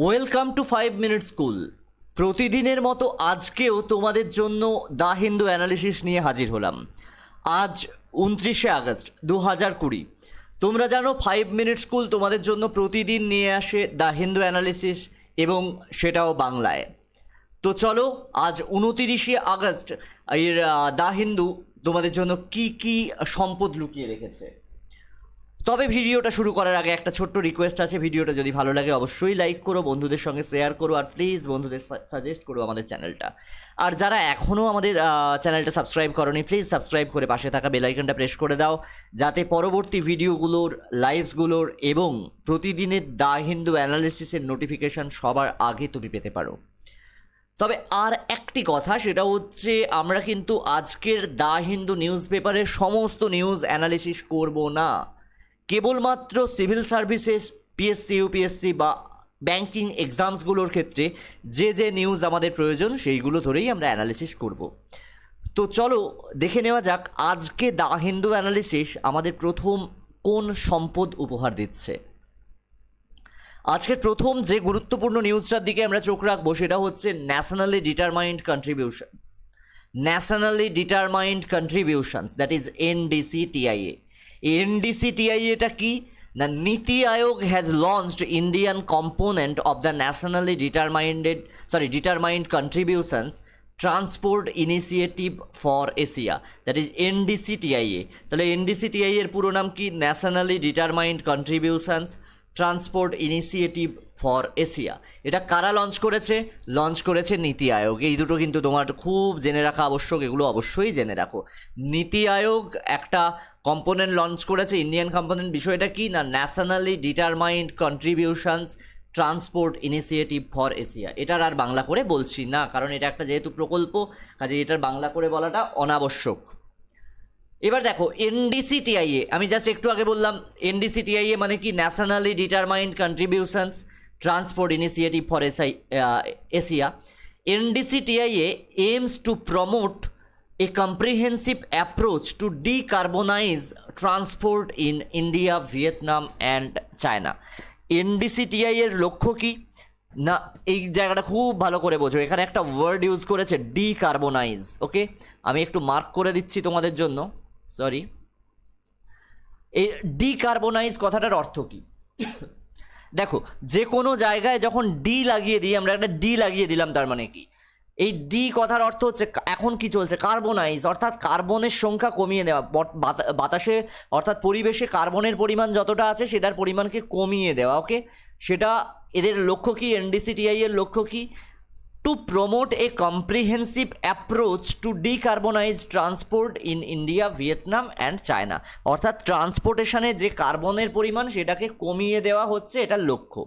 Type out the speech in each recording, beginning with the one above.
Welcome to 5 minute school. প্রতিদিনের মতো আজকেও তোমাদের জন্য দ্য হিন্দু অ্যানালিসিস নিয়ে হাজির হলাম। আজ 29শে আগস্ট 2020। তোমরা জানো 5 মিনিট স্কুল তোমাদের জন্য প্রতিদিন নিয়ে আসে দ্য হিন্দু অ্যানালিসিস, এবং সেটাও বাংলায়। তো চলো, আজ 29শে আগস্ট এর দ্য হিন্দু তোমাদের জন্য কি কি সম্পদ লুকিয়ে রেখেছে। তবে ভিডিওটা শুরু করার আগে একটা ছোট্ট রিকোয়েস্ট আছে, ভিডিওটা যদি ভালো লাগে অবশ্যই লাইক করো, বন্ধুদের সঙ্গে শেয়ার করো, আর প্লিজ বন্ধুদের সাজেস্ট করো আমাদের চ্যানেলটা। আর যারা এখনও আমাদের চ্যানেলটা সাবস্ক্রাইব করোনি, প্লিজ সাবস্ক্রাইব করে পাশে থাকা বেল আইকনটা প্রেস করে দাও, যাতে পরবর্তী ভিডিওগুলোর, লাইভসগুলোর এবং প্রতিদিনের দ্য হিন্দু অ্যানালিসিসের নোটিফিকেশান সবার আগে তুমি পেতে পারো। তবে আর একটি কথা, সেটা হচ্ছে আমরা কিন্তু আজকের দ্য হিন্দু নিউজ পেপারের সমস্ত নিউজ অ্যানালিসিস করব না। কেবলমাত্র সিভিল সার্ভিসেস, পিএসসি, ইউপিএসসি বা ব্যাংকিং এক্সামসগুলোর ক্ষেত্রে যে যে নিউজ আমাদের প্রয়োজন সেইগুলো ধরেই আমরা অ্যানালিসিস করব। তো চলো দেখে নেওয়া যাক আজকে দ্য হিন্দু অ্যানালিসিস আমাদের প্রথম কোন সম্পদ উপহার দিচ্ছে। আজকের প্রথম যে গুরুত্বপূর্ণ নিউজটার দিকে আমরা চোখ রাখবো সেটা হচ্ছে nationally determined contributions. Nationally determined contributions, that is NDCTIA. এনডিসিটিআইএটা কি না, NITI Aayog has launched Indian component of the nationally determined contributions transport initiative for Asia, that is NDCTIA. তাহলে এনডিসিটিআইএ এর পুরো নাম কি? Nationally determined contributions transport initiative for Asia. এটা কারা লঞ্চ করেছে? লঞ্চ করেছে নীতি আয়োগ। এই দুটো কিন্তু তোমার খুব জেনে রাখা আবশ্যক, এগুলো অবশ্যই জেনে রাখো। নীতি আয়োগ একটা কম্পোনেন্ট লঞ্চ করেছে, ইন্ডিয়ান কম্পোনেন্ট। বিষয়টা কি না, nationally determined contributions transport initiative for Asia. এটার আর বাংলা করে বলছি না, কারণ এটা একটা যেহেতু প্রকল্প, কাজে এটার বাংলা করে বলাটা অনাবশ্যক। এবার দেখো এনডিসিটিআইএ, আমি জাস্ট একটু আগে বললাম এনডিসিটিআইএ মানে কি, nationally determined contributions transport initiative for Asia. NDCTIA aims to promote a comprehensive approach to decarbonize transport in India, Vietnam and China. এনডিসিটিআই এর লক্ষ্য কি না, এই জায়গাটা খুব ভালো করে বোঝো। এখানে একটা ওয়ার্ড ইউজ করেছে, ডিকার্বোনাইজ। ওকে, আমি একটু মার্ক করে দিচ্ছি তোমাদের জন্য, সরি। এই ডিকার্বোনাইজ কথাটার অর্থ কি? দেখো, যে কোনো জায়গায় যখন ডি লাগিয়ে দিই, আমরা একটা ডি লাগিয়ে দিলাম, তার মানে কি, এই ডি কথার অর্থ হচ্ছে এখন কি চলছে, কার্বনাইজ, অর্থাৎ কার্বনের সংখ্যা কমিয়ে দেওয়া। বাতাসে অর্থাৎ পরিবেশে কার্বনের পরিমাণ যতটা আছে সেটার পরিমাণকে কমিয়ে দেওয়া। ওকে, সেটা এদের লক্ষ্য কি, এনডিসিটিআই এর লক্ষ্য কি? To promote A comprehensive approach to decarbonise transport in India, Vietnam and China. অর্থাৎ ট্রান্সপোর্টেশনে যে কার্বনের পরিমাণ সেটাকে কমিয়ে দেওয়া হচ্ছে, এটার লক্ষ্য।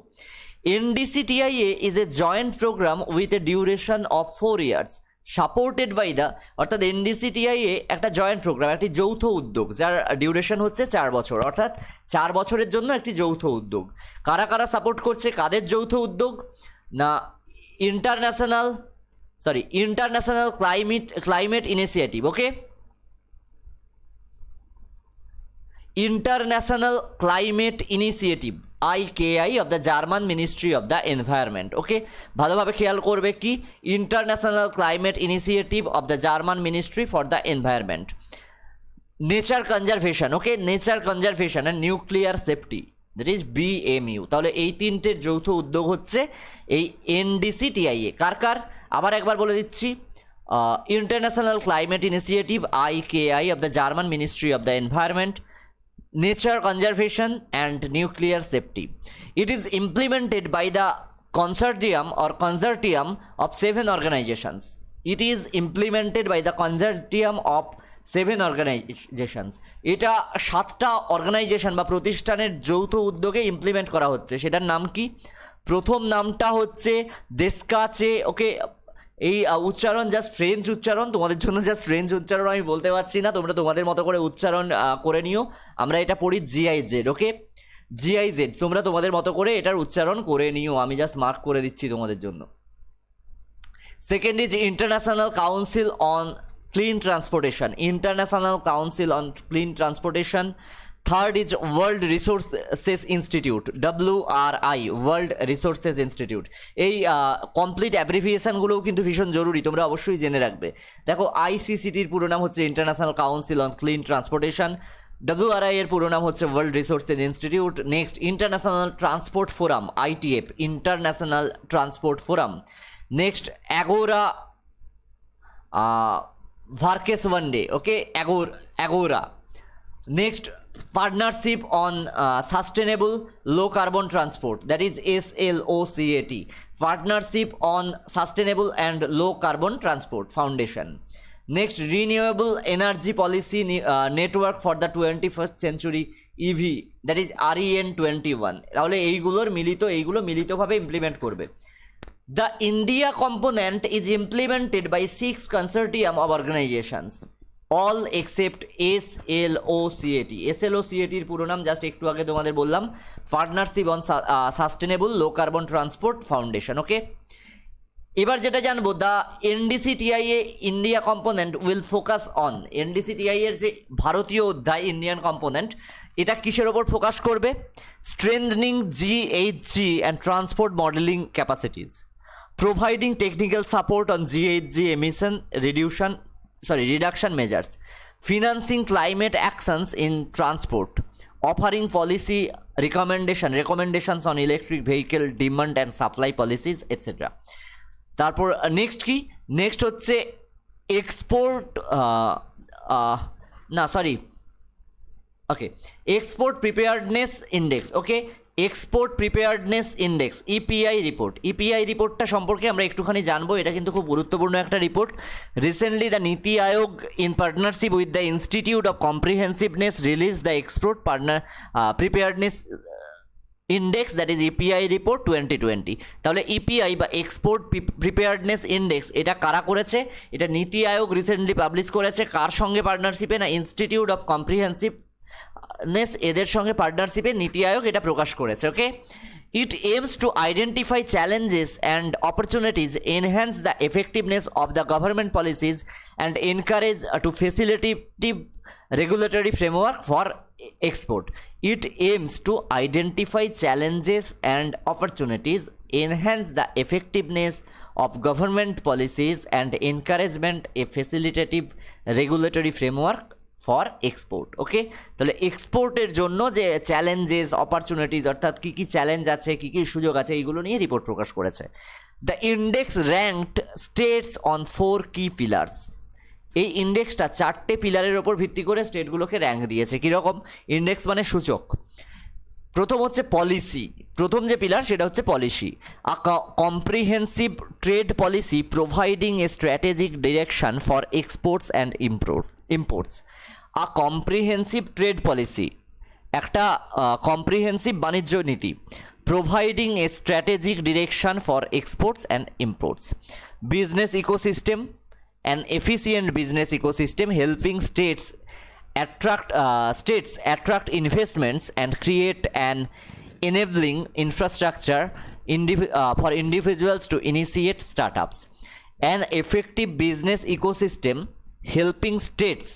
NDCTIA is a joint programme with a duration of 4 years supported by the, অর্থাৎ এনডিসিটিআইএ একটা জয়েন্ট প্রোগ্রাম, একটি যৌথ উদ্যোগ যার ডিউরেশন হচ্ছে 4 বছর, অর্থাৎ 4 বছরের জন্য একটি যৌথ উদ্যোগ। কারা কারা সাপোর্ট করছে, কাদের যৌথ উদ্যোগ না, international climate initiative. Okay, international climate initiative IKI of the German ministry of the environment. Okay, ভালোভাবে খেয়াল করবে কি, international climate initiative of the German ministry for the environment. Nature conservation, okay, nature conservation and nuclear safety, that is BMU। তাহলে এই তিনটের যৌথ উদ্যোগ হচ্ছে এই এনডিসিটিআইএ। কার কার আবার একবার বলে দিচ্ছি, international climate initiative IKI of the German ministry of the environment, nature conservation and nuclear safety. It is implemented by the consortium of 7 organizations. It is implemented by the consortium of 7 organizations. এটা 7টা organisation বা প্রতিষ্ঠানের যৌথ উদ্যোগে implement করা হচ্ছে। সেটার নাম কি? প্রথম নামটা হচ্ছে দেশকাচে। ওকে, এই উচ্চারণ জাস্ট ফ্রেঞ্চ উচ্চারণ, তোমাদের জন্য জাস্ট ফ্রেঞ্চ উচ্চারণ আমি বলতে পারছি না, তোমরা তোমাদের মতো করে উচ্চারণ করে নিও। আমরা এটা পড়ি GIZ। ওকে, GIZ, তোমরা তোমাদের মতো করে এটার উচ্চারণ করে নিও, আমি জাস্ট মার্ক করে দিচ্ছি তোমাদের জন্য। Second is international council on clean transportation, international council on clean transportation. Third is world resources institute, WRI, world resources institute. এই কমপ্লিট অ্যাব্রিভিয়েশনগুলোও কিন্তু ভীষণ জরুরি, তোমরা অবশ্যই জেনে রাখবে। দেখো ICCTর পুরো নাম হচ্ছে international council on clean transportation, WRI এর পুরো নাম হচ্ছে world resources institute. Next international transport forum, ITF, international transport forum. Next Agora Verkehrswende, okay, Agora. Next partnership on sustainable low carbon transport, that is SLOCAT, partnership on sustainable and low carbon transport foundation. Next renewable energy policy network for the 21st century EV, that is REN21। তাহলে এইগুলো মিলিতভাবে implement করবে। The India component is implemented by 6 consortium of organizations, all except SLOCAT. SLOCAT এর পুরো নাম just একটু আগে তোমাদের বললাম, partnership on sustainable low carbon transport foundation, okay. এবার যেটা জানবো, the NDCTIA India component will focus on, NDCTI এর যে ভারতীয় অধ্যায় ইন্ডিয়ান কম্পোনেন্ট, এটা কিসের ওপর ফোকাস করবে? স্ট্রেংথনিং GHG and transport modelling capacities, providing technical support on GHG emission reduction measures, financing climate actions in transport, offering policy recommendations on electric vehicle demand and supply policies, etc. তারপর next কি? Next হচ্ছে export export preparedness index, okay, export preparedness index, EPI report. EPI রিপোর্টটা সম্পর্কে আমরা একটুখানি জানবো, এটা কিন্তু খুব গুরুত্বপূর্ণ একটা report. Recently the NITI Aayog in partnership with the institute of comprehensiveness release the export preparedness index, that is EPI report 2020। তাহলে EPI বা এক্সপোর্ট প্রিপেয়ার্ডনেস ইন্ডেক্স এটা কারা করেছে? এটা নীতি আয়োগ রিসেন্টলি পাবলিশ করেছে। কার সঙ্গে পার্টনারশিপে? না, ইনস্টিটিউট অফ কম্প্রিহেন্সিভনেস, এদের সঙ্গে পার্টনারশিপে নীতি আয়োগ এটা প্রকাশ করেছে, ওকে। It aims to identify challenges and opportunities, enhance the effectiveness of the government policies, and encourage to facilitative regulatory framework for export. It aims to identify challenges and opportunities, enhance the effectiveness of government policies, and encouragement a facilitative regulatory framework for export, okay. তাহলে এক্সপোর্টের জন্য যে challenges, opportunities, অর্থাৎ কী কী challenge আছে, কী কী সুযোগ আছে, এইগুলো নিয়ে রিপোর্ট প্রকাশ করেছে। The index ranked states on 4 কি পিলার্স। এই ইন্ডেক্সটা 4টে পিলারের ওপর ভিত্তি করে স্টেটগুলোকে র্যাঙ্ক দিয়েছে। কীরকম? ইন্ডেক্স মানে সূচক। প্রথম হচ্ছে পলিসি, প্রথম যে পিলার সেটা হচ্ছে policy. A comprehensive trade policy providing A strategic direction for exports and imports. A comprehensive trade policy, একটা কম্প্রিহেন্সিভ বাণিজ্য নীতি, providing A strategic direction for exports and imports. Business ecosystem, an efficient business ecosystem helping states attract investments and create an enabling infrastructure for individuals to initiate startups. An effective business ecosystem helping states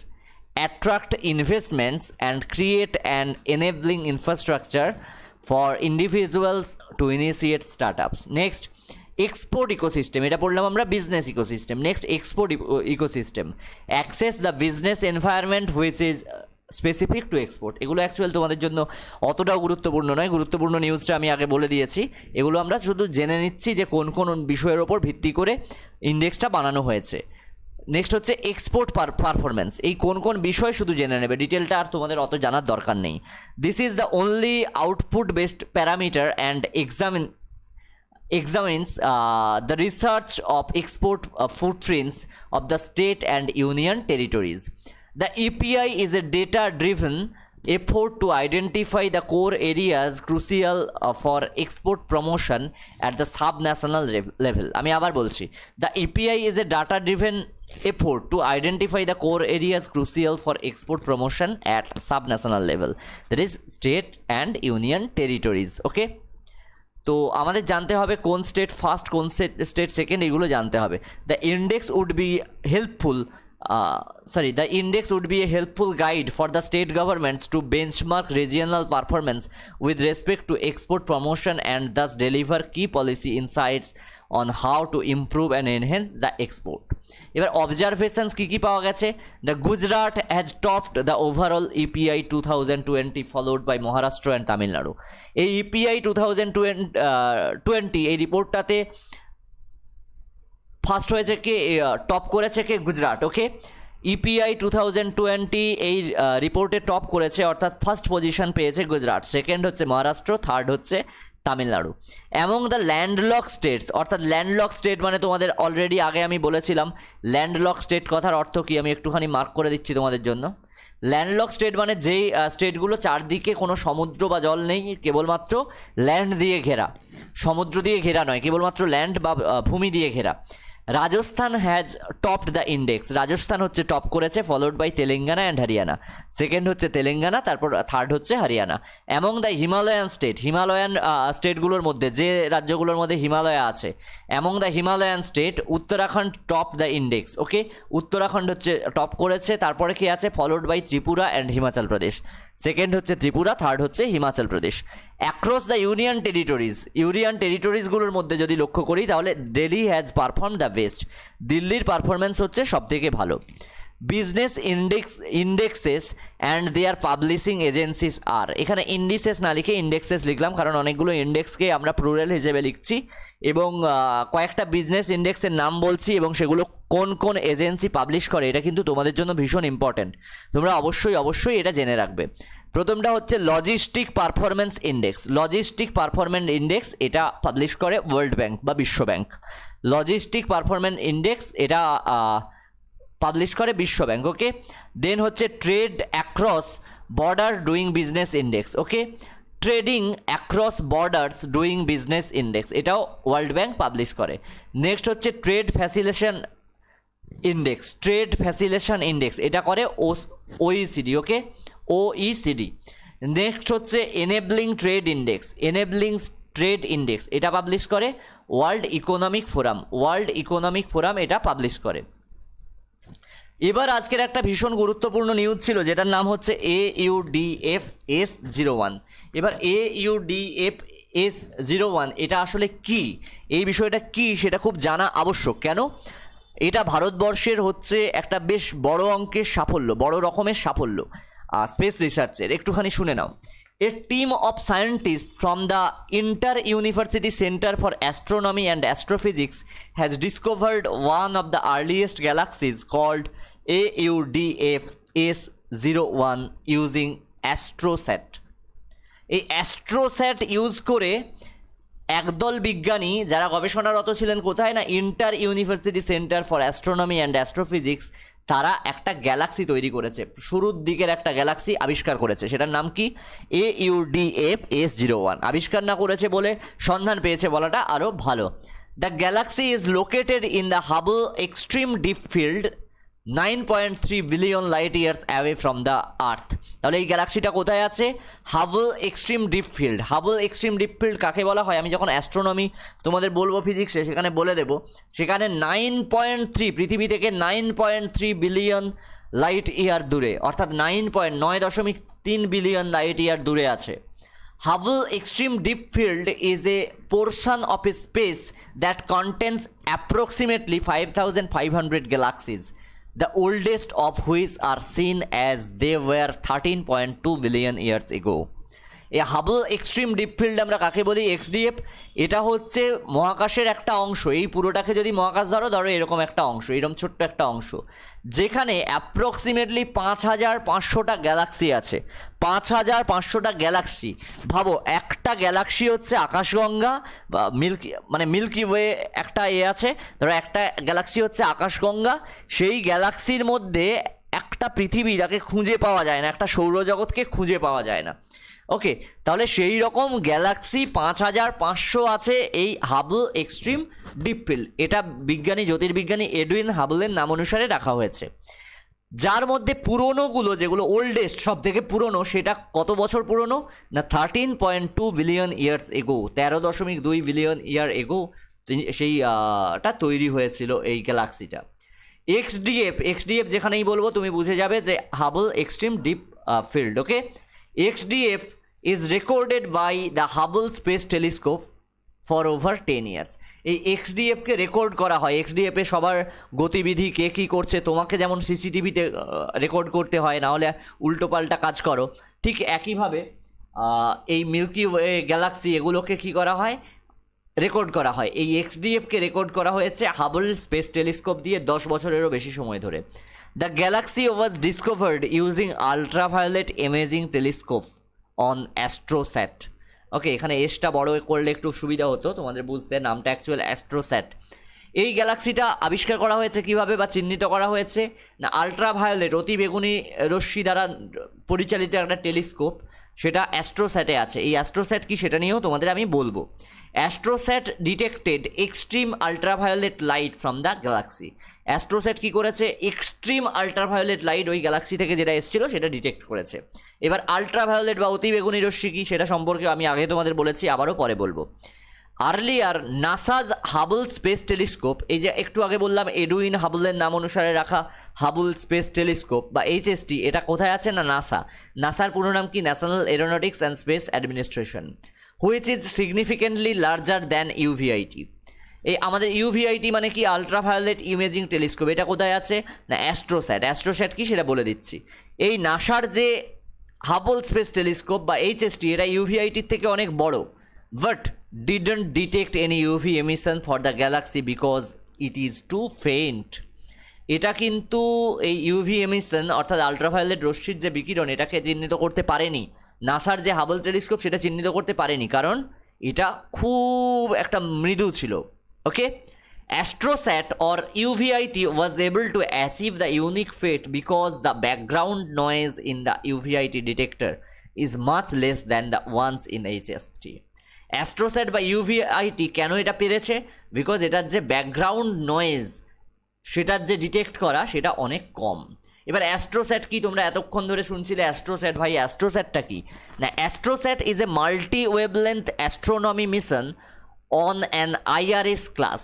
attract investments and create an enabling infrastructure for individuals to initiate startups. Next, export ecosystem, এটা পড়লাম আমরা business ecosystem. Next, export ecosystem access the business environment which is specific to export. এগুলো actual তোমাদের জন্য অতটাও গুরুত্বপূর্ণ নয়, গুরুত্বপূর্ণ নিউজটা আমি আগে বলে দিয়েছি। এগুলো আমরা শুধু জেনে নিচ্ছি যে কোন কোন বিষয়ের ওপর ভিত্তি করে ইন্ডেক্সটা বানানো হয়েছে। নেক্সট হচ্ছে এক্সপোর্ট পারফরমেন্স, এই কোন কোন বিষয় শুধু জেনে নেবে, ডিটেলটা আর তোমাদের অত জানার দরকার নেই। This is the only output based parameter and examines the research of export footprints of the state and union territories. The EPI is a data-driven effort to identify the core areas crucial for export promotion at the subnational level. আমি আবার বলছি, the EPI is a data-driven effort to identify the core areas crucial for export promotion at subnational level, that is state and union territories, okay? তো আমাদের জানতে হবে কোন state first, কোন state second, এগুলো জানতে হবে। The index would be helpful the index would be a helpful guide for the state governments to benchmark regional performance with respect to export promotion and thus deliver key policy insights on how to improve and enhance the export. এবার observations কী কী পাওয়া গেছে? The Gujarat has topped the overall EPI 2020 followed by Maharashtra and Tamil Nadu. এই EPI 2020 এই রিপোর্টটাতে first হয়েছে কে, top করেছে কে? গুজরাট। ওকে, EPI 2020 এই রিপোর্টে টপ করেছে, অর্থাৎ ফার্স্ট পজিশন পেয়েছে গুজরাট, সেকেন্ড হচ্ছে মহারাষ্ট্র, থার্ড হচ্ছে Tamil Nadu. Among the landlock states, অর্থাৎ ল্যান্ডলক স্টেট মানে তোমাদের অলরেডি আগে আমি বলেছিলাম ল্যান্ডলক স্টেট কথার অর্থ কি, আমি একটুখানি মার্ক করে দিচ্ছি তোমাদের জন্য। ল্যান্ডলক স্টেট মানে যেই স্টেটগুলো চারদিকে কোনো সমুদ্র বা জল নেই, কেবলমাত্র ল্যান্ড দিয়ে ঘেরা, সমুদ্র দিয়ে ঘেরা নয়, কেবলমাত্র ল্যান্ড বা ভূমি দিয়ে ঘেরা। Rajasthan has topped the index, Rajasthan হচ্ছে টপ করেছে, followed by Telangana and Haryana, second হচ্ছে তেলেঙ্গানা, তারপর থার্ড হচ্ছে Haryana. Among the Himalayan state, Himalayan স্টেটগুলোর মধ্যে যে রাজ্যগুলোর মধ্যে হিমালয় আছে, among the Himalayan state Uttarakhand top the index. Okay, Uttarakhand হচ্ছে টপ করেছে, তারপরে কি আছে? Followed by Tripura and Himachal Pradesh, second হচ্ছে ত্রিপুরা, থার্ড হচ্ছে Himachal Pradesh. Across the union territories, union টেরিটরিজগুলোর মধ্যে যদি লক্ষ্য করি তাহলে Delhi has perform the best, দিল্লির পারফরমেন্স হচ্ছে সবথেকে ভালো। Business indexes and their publishing agencies আর, এখানে ইন্ডিসেস না লিখে ইন্ডেক্সেস লিখলাম, কারণ অনেকগুলো ইন্ডেক্সকে আমরা প্লুরাল হিসেবে লিখছি এবং কয়েকটা বিজনেস ইন্ডেক্সের নাম বলছি এবং সেগুলো কোন কোন এজেন্সি পাবলিশ করে এটা কিন্তু তোমাদের জন্য ভীষণ ইম্পর্ট্যান্ট, তোমরা অবশ্যই এটা জেনে রাখবে। প্রথমটা হচ্ছে logistic performance index, logistic performance index এটা পাবলিশ করে ওয়ার্ল্ড ব্যাংক বা বিশ্ব ব্যাংক। লজিস্টিক পারফরমেন্স ইন্ডেক্স এটা পাবলিশ করে বিশ্ব ব্যাংক। ওকে, দেন হচ্ছে trade across border doing business index. Okay, trading across borders doing business index, এটাও ওয়ার্ল্ড ব্যাংক পাবলিশ করে। নেক্সট হচ্ছে trade facilitation index, trade facilitation index এটা করে OECD. Okay, OECD. Next হচ্ছে enabling trade index, enabling trade index এটা publish করে world economic forum, world economic forum এটা publish করে। এবার আজকের একটা ভীষণ গুরুত্বপূর্ণ নিউজ ছিল যেটার নাম হচ্ছে AUDF-S01। এবার AUDF-S01 এটা আসলে কি, এই বিষয়টা কি সেটা খুব জানা আবশ্যক। কেন? এটা ভারতবর্ষের হচ্ছে একটা বেশ বড় অঙ্কের সাফল্য, বড় রকমের সাফল্য স্পেস রিসার্চের। একটুখানি শুনে নাও। A team of scientists from the Inter-University Center for Astronomy and Astrophysics has discovered one of the earliest galaxies called AUDF-S01 using AstroSat. এই অ্যাস্ট্রোস্যাট ইউজ করে একদল বিজ্ঞানী যারা গবেষণারত ছিলেন কোথায় না, inter university centre for astronomy and astrophysics, তারা একটা গ্যালাক্সি তৈরি করেছে, শুরুর দিকের একটা গ্যালাক্সি আবিষ্কার করেছে, সেটার নাম কি? AUDF-S01। আবিষ্কার না করেছে বলে সন্ধান পেয়েছে বলাটা আরও ভালো। The galaxy is located in the Hubble extreme deep field 9.3 billion light years away from the earth. তাহলে এই গ্যালাক্সিটা কোথায় আছে? Hubble extreme deep field. Hubble extreme deep field কাকে বলা হয় আমি যখন অ্যাস্ট্রোনমি তোমাদের বলবো ফিজিক্সে সেখানে বলে দেবো। সেখানে 9.3, পৃথিবী থেকে 9.3 বিলিয়ন লাইট ইয়ার দূরে, অর্থাৎ 9.3 বিলিয়ন লাইট ইয়ার দূরে আছে। Hubble Extreme Deep Field is a portion of a space that contains approximately 5,500 galaxies, the oldest of which are seen as they were 13.2 billion years ago. এই Hubble extreme deep field আমরা কাকে বলি? এক্সডিএফ। এটা হচ্ছে মহাকাশের একটা অংশ, এই পুরোটাকে যদি মহাকাশ ধরো এরকম একটা অংশ, এরকম ছোট্ট একটা অংশ, যেখানে অ্যাপ্রক্সিমেটলি 5,500টা গ্যালাক্সি আছে। 5,500টা গ্যালাক্সি, ভাবো একটা গ্যালাক্সি হচ্ছে আকাশগঙ্গা বা মিল্কি ওয়ে একটা আছে, ধরো একটা গ্যালাক্সি হচ্ছে আকাশগঙ্গা, সেই গ্যালাক্সির মধ্যে একটা পৃথিবী যাকে খুঁজে পাওয়া যায় না, একটা সৌরজগৎকে খুঁজে পাওয়া যায় না। ওকে, তাহলে সেই রকম গ্যালাক্সি 5,500 আছে এই হাবল এক্সট্রিম ডিপ ফিল্ড। এটা বিজ্ঞানী জ্যোতির্বিজ্ঞানী এডুইন হাবলের নাম অনুসারে রাখা হয়েছে। যার মধ্যে পুরনোগুলো, যেগুলো ওল্ডেস্ট সব থেকে পুরনো, সেটা কত বছর পুরনো না 13.2 বিলিয়ন ইয়ার্স এগো, 13.2 বিলিয়ন ইয়ার এগো সেইটা তৈরি হয়েছিল এই গ্যালাক্সিটা। এক্সডিএফ যেখানেই বলবো তুমি বুঝে যাবে যে Hubble extreme deep field, okay. XDF is recorded by the Hubble space telescope for over 10 years. এই এক্সডিএফকে রেকর্ড করা হয়। এক্সডিএফে সবার গতিবিধি, কে কী করছে, তোমাকে যেমন সিসিটিভিতে রেকর্ড করতে হয়, নাহলে উল্টোপাল্টা কাজ করো, ঠিক একইভাবে এই মিল্কি ওয়ে গ্যালাক্সি এগুলোকে কী করা হয়, রেকর্ড করা হয়। এই এক্সডিএফকে রেকর্ড করা হয়েছে হাবল স্পেস টেলিস্কোপ দিয়ে 10 বছরেরও বেশি সময় ধরে। The galaxy was discovered using ultraviolet imaging telescope on AstroSat. Okay, এখানে এসটা বড় করলে একটু সুবিধা হতো তোমাদের বুঝতে, নামটা অ্যাকচুয়াল অ্যাস্ট্রোস্যাট। এই গ্যালাক্সিটা আবিষ্কার করা হয়েছে কিভাবে বা চিহ্নিত করা হয়েছে না, আলট্রাভায়োলেট অতি বেগুনি রশ্মি দ্বারা পরিচালিত একটা টেলিস্কোপ, সেটা অ্যাস্ট্রোস্যাটে আছে। এই অ্যাস্ট্রোস্যাট কি সেটা নিয়েও তোমাদের আমি বলবো। AstroSat detected extreme ultraviolet light from the galaxy. AstroSat কী করেছে, এক্সট্রিম আলট্রাভায়োলেট লাইট ওই গ্যালাক্সি থেকে যেটা এসেছিলো সেটা ডিটেক্ট করেছে। এবার আলট্রাভায়োলেট বা অতি বেগুনি রশ্মি কী সেটা সম্পর্কে আমি আগে তোমাদের বলেছি, আবারও পরে বলবো। আর্লিয়ার নাসাজ হাবল স্পেস টেলিস্কোপ, এই যে একটু আগে বললাম এডুইন হাবলের নাম অনুসারে রাখা হাবল স্পেস টেলিস্কোপ বা এইচএসটি, এটা কোথায় আছে না নাসার পুরো নাম কি, national aeronautics and space administration, which is significantly larger than UVIT. এই আমাদের ইউভিআইটি মানে কি, আলট্রাভায়োলেট ইমেজিং টেলিস্কোপ, এটা কোথায় আছে না অ্যাস্ট্রোস্যাট কি সেটা বলে দিচ্ছি। এই নাসার যে হাবল স্পেস টেলিস্কোপ বা এইচএসটি, এটা ইউভিআইটির থেকে অনেক বড়, but didn't detect any UV emission for the galaxy because it is too faint. এটা কিন্তু এই ইউভি এমিশন অর্থাৎ আলট্রাভায়োলেট রশ্মির যে বিকিরণ, এটাকে চিহ্নিত করতে পারেনি নাসার যে হাবল টেলিস্কোপ, সেটা চিহ্নিত করতে পারেনি, কারণ এটা খুব একটা মৃদু ছিল। Okay, AstroSat or UVIT was able to achieve the unique feat because the background noise in the UVIT detector is much less than the ones in HST. AstroSat বা ইউভিআইটি কেন এটা পেরেছে, বিকজ এটার যে ব্যাকগ্রাউন্ড নয়েজ সেটার যে detect করা সেটা অনেক কম। এবার অ্যাস্ট্রোস্যাট কি, তোমরা এতক্ষণ ধরে শুনছিলে অ্যাস্ট্রোস্যাট, ভাই অ্যাস্ট্রোস্যাটটা কি না, AstroSat is a multi wavelength astronomy mission on an IRS class.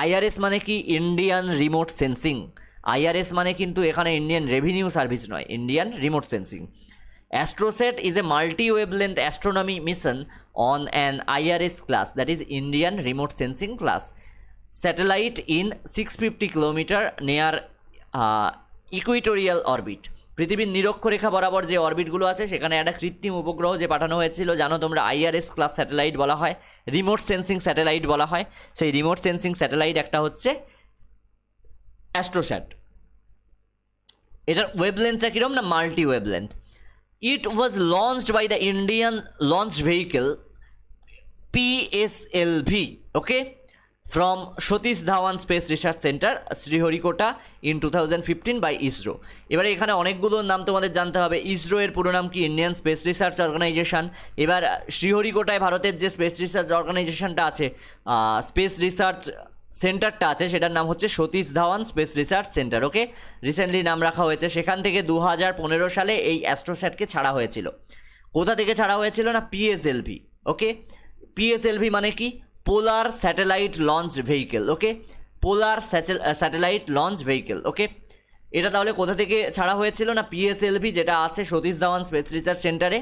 IRS মানে কি, ইন্ডিয়ান রিমোট সেন্সিং। আইআরএস মানে কিন্তু এখানে ইন্ডিয়ান রেভিনিউ সার্ভিস নয়, Indian remote sensing. AstroSat is a multi-wavelength astronomy mission on an IRS class, that is Indian remote sensing class satellite in 650 km near equatorial orbit. পৃথিবীর নিরক্ষরেখা বরাবর যে অরবিটগুলো আছে সেখানে একটা কৃত্রিম উপগ্রহ যে পাঠানো হয়েছিল, জানো তোমরা, IRS ক্লাস স্যাটেলাইট বলা হয়, রিমোট সেন্সিং স্যাটেলাইট বলা হয়। সেই রিমোট সেন্সিং স্যাটেলাইট একটা হচ্ছে অ্যাস্ট্রোস্যাট। এটার ওয়েভলেন্থটা কীরকম না, multi wavelength. It was launched by the Indian launch vehicle PSLV, okay, from Satish Dhawan Space Research Center, Sriharikota in 2015 by ISRO. এবারে এখানে অনেকগুলো নাম তোমাদের জানতে হবে। ইসরো এর পুরো নাম কি, ইন্ডিয়ান স্পেস রিসার্চ অর্গানাইজেশন। এবার শ্রীহরিকোটায় ভারতের যে স্পেস রিসার্চ অর্গানাইজেশনটা আছে, স্পেস রিসার্চ সেন্টারটা আছে, সেটার নাম হচ্ছে Satish Dhawan space research centre. Okay, recently নাম রাখা হয়েছে। সেখান থেকে 2015 সালে এই অ্যাস্ট্রোস্যাটকে ছাড়া হয়েছিল। কোথা থেকে ছাড়া হয়েছিল না, পিএসএলভি। ওকে, পিএসএলভি মানে কি, পোলার স্যাটেলাইট লঞ্চ ভেহিকেল। ওকে, পোলার স্যাটেলাইট লঞ্চ ভেহিকেল। ওকে, এটা তাহলে কোথা থেকে ছাড়া হয়েছিল না, পিএসএলভি যেটা আছে সতীশ ধাওয়ান স্পেস রিসার্চ সেন্টারে,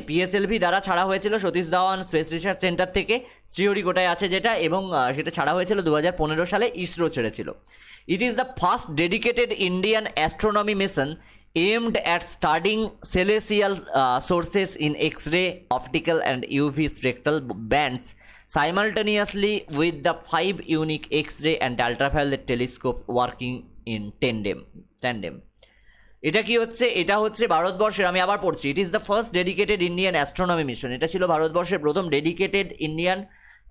পিএসএলভি দ্বারা ছাড়া হয়েছিল Satish Dhawan space research centre থেকে, শ্রীহরিকোটায় আছে যেটা, এবং সেটা ছাড়া হয়েছিল 2015 সালে, ইসরো ছেড়েছিল। It is the first dedicated Indian astronomy mission aimed at studying celestial sources in X-ray, optical and UV spectral bands simultaneously with the 5 unique X-ray and ultraviolet telescopes working in tandem. এটা কি হচ্ছে, এটা হচ্ছে ভারতবর্ষের, আমি আবার পড়ছি, it is the first dedicated Indian astronomy mission. এটা ছিল ভারতবর্ষের প্রথম ডেডিকেটেড ইন্ডিয়ান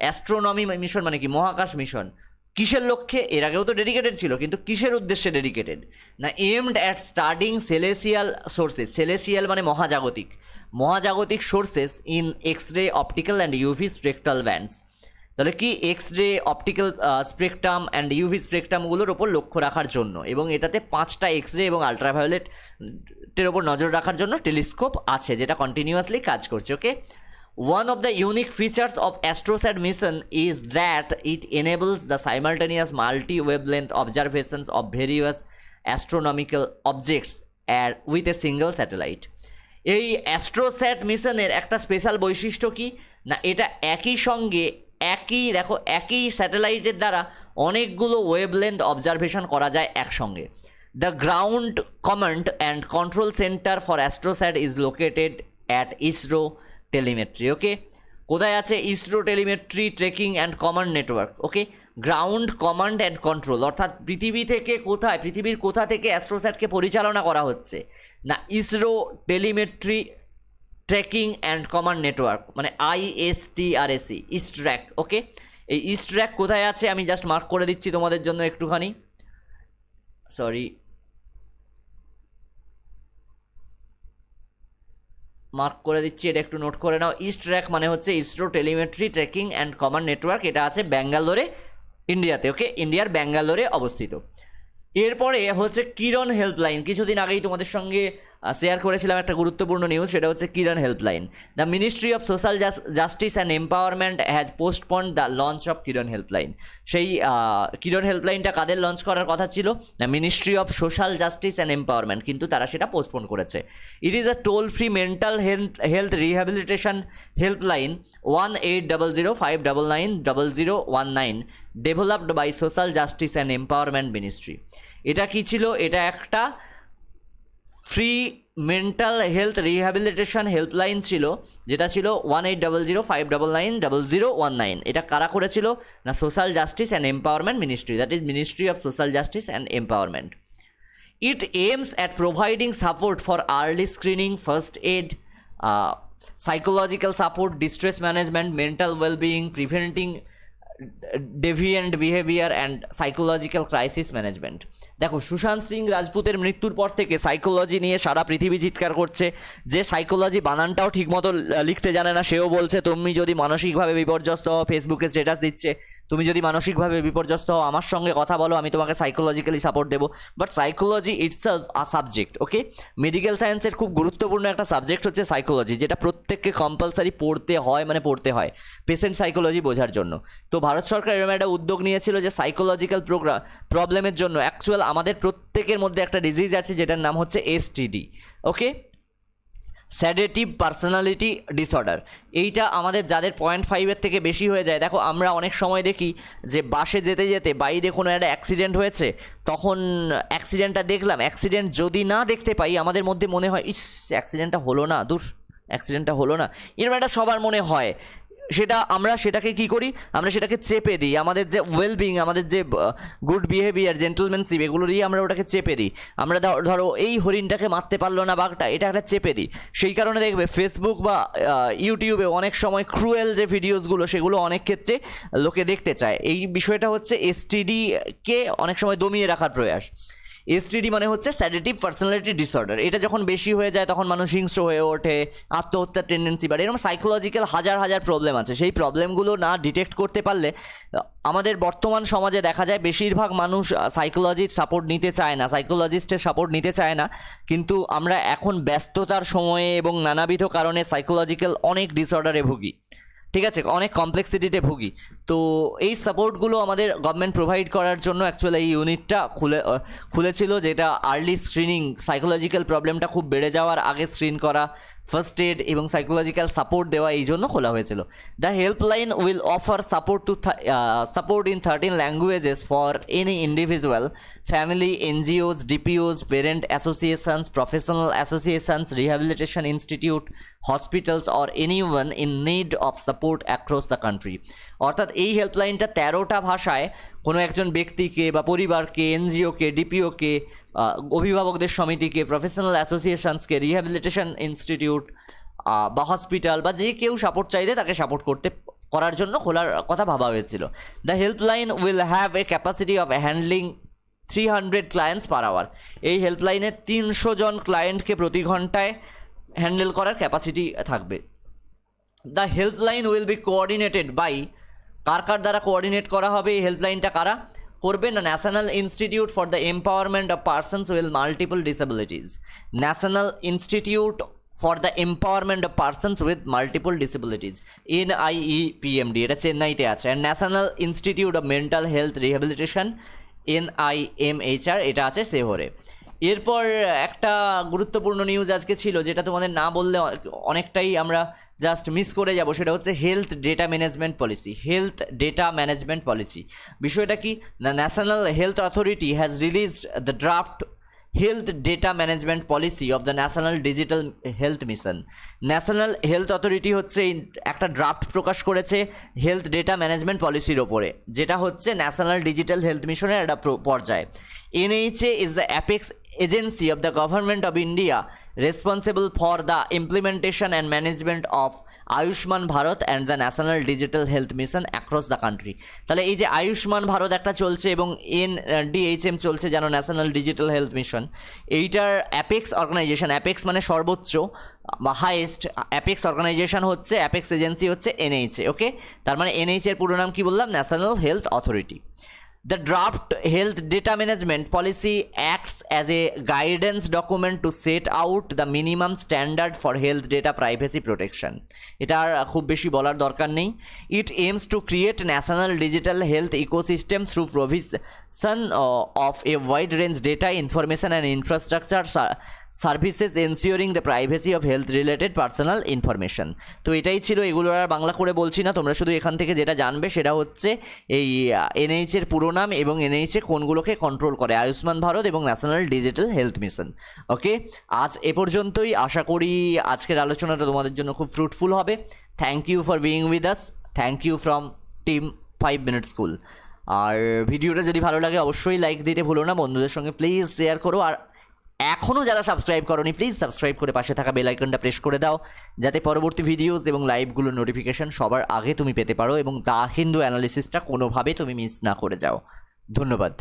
অ্যাস্ট্রোনমি মিশন, মানে কি মহাকাশ মিশন। কিসের লক্ষ্যে, এর আগেও তো ডেডিকেটেড ছিল, কিন্তু কিসের উদ্দেশ্যে ডেডিকেটেড না, aimed at studying celestial sources. Celestial মানে মহাজাগতিক sources in X-ray, optical and UV spectral bands. তাহলে কি, X-ray, optical spectrum and UV স্পেকট্রামগুলোর ওপর লক্ষ্য রাখার জন্য, এবং এটাতে 5টা এক্স-রে এবং আলট্রাভায়োলেটের ওপর নজর রাখার জন্য টেলিস্কোপ আছে, যেটা কন্টিনিউয়াসলি কাজ করছে। ওকে, One of the unique features of ASTROSAT mission is that it enables the simultaneous multi-wavelength observations of various astronomical objects with a single satellite. এই অ্যাস্ট্রোস্যাট মিশনের একটা স্পেশাল বৈশিষ্ট্য কি না, এটা একই সঙ্গে একই স্যাটেলাইটের দ্বারা অনেকগুলো ওয়েভলেন্থ অবজারভেশন করা যায় একসঙ্গে। The ground command and control centre for AstroSat is located at ISRO telemetry. Okay, কোথায় আছে? ISRO telemetry tracking and command network. Okay, ground command and control অর্থাৎ পৃথিবীর কোথা থেকে অ্যাস্ট্রোস্যাটকে পরিচালনা করা হচ্ছে না, ISRO telemetry tracking and command network, মানে ISTRAC, ইস্ট্র্যাক। ওকে, এই ইস্ট্র্যাক কোথায় আছে আমি জাস্ট মার্ক করে দিচ্ছি তোমাদের জন্য একটুখানি, মার্ক করে দিচ্ছি, এটা একটু নোট করে নাও। ইস্ট্র্যাক মানে হচ্ছে ISRO telemetry tracking and command network, এটা আছে ব্যাঙ্গালোরে, ইন্ডিয়াতে। ওকে, ইন্ডিয়ার ব্যাঙ্গালোরে অবস্থিত। এরপরে হচ্ছে কিরণ হেল্পলাইন। কিছুদিন আগেই তোমাদের সঙ্গে শেয়ার করেছিলাম একটা গুরুত্বপূর্ণ নিউজ, সেটা হচ্ছে Kiran helpline. The ministry of social justice and empowerment has postponed the launch of Kiran helpline. সেই কিরণ হেল্পলাইনটা কাদের লঞ্চ করার কথা ছিল? The ministry of social justice and empowerment, কিন্তু তারা সেটা পোস্টপোন করেছে। It is a toll free mental health rehabilitation helpline 1800599019 developed by social justice and empowerment ministry. এটা কি ছিল? এটা একটা free mental health rehabilitation helpline ছিল, যেটা ছিল 1800599019। এটা কারা করেছিল না, social justice and empowerment ministry, that is ministry of social justice and empowerment. It aims at providing support for early screening, first aid, psychological support, distress management, mental wellbeing, preventing deviant behaviour and psychological crisis management. দেখো, সুশান্ত সিং রাজপুতের মৃত্যুর পর থেকে psychology নিয়ে সারা পৃথিবী চিৎকার করছে। যে psychology বানানটাও ঠিকমতো লিখতে জানে না, সেও বলছে তুমি যদি মানসিকভাবে বিপর্যস্ত হও, ফেসবুকে স্ট্যাটাস দিচ্ছে, তুমি যদি মানসিকভাবে বিপর্যস্ত হও আমার সঙ্গে কথা বলো, আমি তোমাকে সাইকোলজিক্যালি সাপোর্ট দেবো। But psychology itself a subject. Okay, medical সায়েন্সের খুব গুরুত্বপূর্ণ একটা সাবজেক্ট হচ্ছে সাইকোলজি, যেটা প্রত্যেককে কম্পালসারি পড়তে হয় পেশেন্ট সাইকোলজি বোঝার জন্য। তো ভারত সরকার এরকম একটা উদ্যোগ নিয়েছিল যে সাইকোলজিক্যাল প্রবলেমের জন্য অ্যাকচুয়াল আমাদের প্রত্যেকের মধ্যে একটা ডিজিজ আছে যেটার নাম হচ্ছে STD। ওকে, স্যাডেটিভ পার্সোনালিটি ডিসঅর্ডার। এইটা আমাদের যাদের 0.5-এর থেকে বেশি হয়ে যায়, দেখো আমরা অনেক সময় দেখি যে বাসে যেতে যেতে বাইরে কোনো একটা অ্যাক্সিডেন্ট হয়েছে, তখন অ্যাক্সিডেন্টটা দেখলাম, অ্যাক্সিডেন্ট যদি না দেখতে পাই আমাদের মধ্যে মনে হয় ইস অ্যাক্সিডেন্টটা হলো না, অ্যাক্সিডেন্টটা হলো না, এরকম একটা সবার মনে হয়। আমরা সেটাকে কী করি, আমরা সেটাকে চেপে দিই, আমাদের যে ওয়েলবিং, আমাদের যে গুড বিহেভিয়ার, জেন্টলম্যানশিপ, এগুলো দিয়ে আমরা ওটাকে চেপে দিই। আমরা ধরো এই হরিণটাকে মারতে পারলো না বাঘটা, এটা একটা চেপে দিই। সেই কারণে দেখবে ফেসবুক বা ইউটিউবে অনেক সময় ক্রুয়েল যে ভিডিওসগুলো, সেগুলো অনেক ক্ষেত্রে লোকে দেখতে চায়। এই বিষয়টা হচ্ছে STD-কে অনেক সময় দমিয়ে রাখার প্রয়াস। STD মানে হচ্ছে স্যাডেটিভ পার্সোনালিটি ডিসঅর্ডার। এটা যখন বেশি হয়ে যায় তখন মানুষ হিংস্র হয়ে ওঠে, আত্মহত্যার টেন্ডেন্সি বাড়ে, এরকম সাইকোলজিক্যাল হাজার প্রবলেম আছে। সেই প্রবলেমগুলো না ডিটেক্ট করতে পারলে আমাদের বর্তমান সমাজে দেখা যায় বেশিরভাগ মানুষ সাইকোলজির সাপোর্ট নিতে চায় না, সাইকোলজিস্টের সাপোর্ট নিতে চায় না। কিন্তু আমরা এখন ব্যস্ততার সময়ে এবং নানাবিধ কারণে সাইকোলজিক্যাল অনেক ডিসঅর্ডারে ভুগি, ঠিক আছে, অনেক কমপ্লেক্সিটিতে ভুগি। তো এই সাপোর্টগুলো আমাদের গভর্নমেন্ট প্রোভাইড করার জন্য অ্যাকচুয়ালি এই ইউনিটটা খুলেছিল, যেটা আর্লি স্ক্রিনিং, সাইকোলজিক্যাল প্রবলেমটা খুব বেড়ে যাওয়ার আগে স্ক্রিন করা, ফার্স্ট এড এবং সাইকোলজিক্যাল সাপোর্ট দেওয়া, এই জন্য খোলা হয়েছিল। The helpline will offer support in 13 languages for any individual, family, NGOs, DPOs, parent associations, professional associations, rehabilitation institute, hospitals or anyone in need of support across the country. অর্থাৎ এই হেল্পলাইনটা 13টা ভাষায় কোনো একজন ব্যক্তিকে বা পরিবারকে, NGO-কে, DPO-কে, অভিভাবকদের সমিতিকে, প্রফেশনাল অ্যাসোসিয়েশনসকে, রিহ্যাবিলিটেশন ইনস্টিটিউট বা হসপিটাল বা যে কেউ সাপোর্ট চাইলে তাকে সাপোর্ট করার জন্য খোলার কথা ভাবা হয়েছিল। The helpline will have a capacity of handling 300 clients per hour. এই হেল্পলাইনে 300 জন ক্লায়েন্টকে প্রতি ঘন্টায় হ্যান্ডেল করার ক্যাপাসিটি থাকবে। The helpline will be coordinated by, কার দ্বারা কোঅর্ডিনেট করা হবে এই হেল্পলাইনটা, কারা করবে না, national institute for the empowerment of persons with multiple disabilities. National institute for the empowerment of persons with multiple disabilities, NIEPMD, এটা চেন্নাইতে আছে। And national institute of mental health rehabilitation, NIMHR, এটা আছে সেহরে। এরপর একটা গুরুত্বপূর্ণ নিউজ আজকে ছিল, যেটা তোমাদের না বললে অনেকটাই আমরা জাস্ট মিস করে যাব, সেটা হচ্ছে health data management policy. Health data management policy বিষয়টা কি না, national health authority has released the draft health data management policy of the national digital health mission. National health authority হচ্ছে একটা ড্রাফট প্রকাশ করেছে হেলথ ডেটা ম্যানেজমেন্ট পলিসির ওপরে, যেটা হচ্ছে ন্যাশনাল ডিজিটাল হেলথ মিশনের একটা পর্যায়ে। NHA is the apex agency of the government of India responsible for the implementation and management of Ayushman Bharat and the national digital health mission across the country. তাহলে এই যে আয়ুষ্মান ভারত একটা চলছে এবং NDHM চলছে, যেন ন্যাশনাল ডিজিটাল হেলথ মিশন, এইটার apex organisation, apex মানে সর্বোচ্চ বা হাইয়েস্ট, অ্যাপেক্স অর্গানাইজেশন হচ্ছে, অ্যাপেক্স এজেন্সি হচ্ছে NHA। ওকে, তার মানে NHA এর পুরো নাম কি বললাম, national health authority. The draft health data management policy acts as a guidance document to set out the minimum standard for health data privacy protection. এটার খুব বেশি বলার দরকার নেই। It aims to create national digital health ecosystem through provision of a wide range data, information and infrastructure services ensuring the privacy of health related personal information. তো এটাই ছিল, এগুলো আর বাংলা করে বলছি না, তোমরা শুধু এখান থেকে যেটা জানবে সেটা হচ্ছে এই NHA এর পুরো নাম এবং NHA কোনগুলোকে কন্ট্রোল করে, আয়ুষ্মান ভারত এবং ন্যাশনাল ডিজিটাল হেলথ মিশন। ওকে, আজ এ পর্যন্তই। আশা করি আজকের আলোচনাটা তোমাদের জন্য খুব ফ্রুটফুল হবে। Thank you for being with us, thank you from team 5 minute school. আর ভিডিওটা যদি ভালো লাগে অবশ্যই লাইক দিতে ভুলো না, বন্ধুদের সঙ্গে প্লিজ শেয়ার করো। আর এখনও যারা সাবস্ক্রাইব করোনি প্লিজ সাবস্ক্রাইব করে পাশে থাকা বেল আইকনটা প্রেস করে দাও, যাতে পরবর্তী ভিডিওস এবং লাইভগুলোর নোটিফিকেশন সবার আগে তুমি পেতে পারো এবং দ্য হিন্দু অ্যানালিসিসটা কোনোভাবে তুমি মিস না করে যাও। ধন্যবাদ।